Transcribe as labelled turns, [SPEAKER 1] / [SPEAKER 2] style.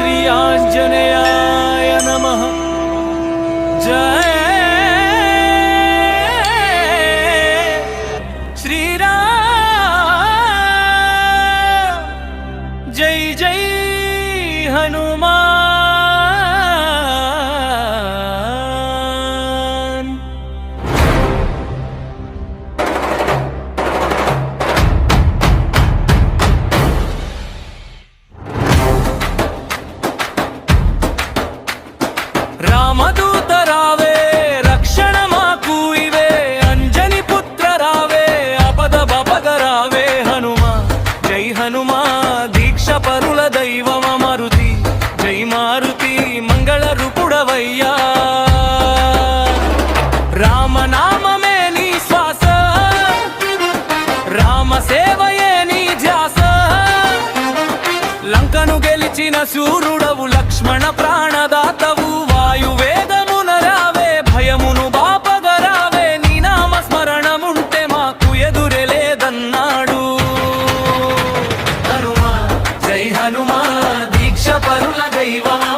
[SPEAKER 1] श्री आंजनेयाय नमः। जय श्री राम, जय जय हनुमान। रामदूत रावे रक्षण माकू इवे, अंजनी पुत्र रावे अपद बपद रावे। हनुमा जय हनुमा, दीक्षा परुल दैवम मारुति। जय मारुति मंगल रूपुडवय्या, राम नाम में नी श्वास, राम सेवये नी ध्यास। లంకను గెలిచిన శూరుడవు, లక్ష్మణ ప్రాణదాతవు। వాయువేగమున రావే, భయమును బాపగరావే। నీ నామ స్మరణముంటే మాకు ఎదురే లేదన్నాడు। హనుమా జై హనుమా, దీక్ష పరుల దైవమా।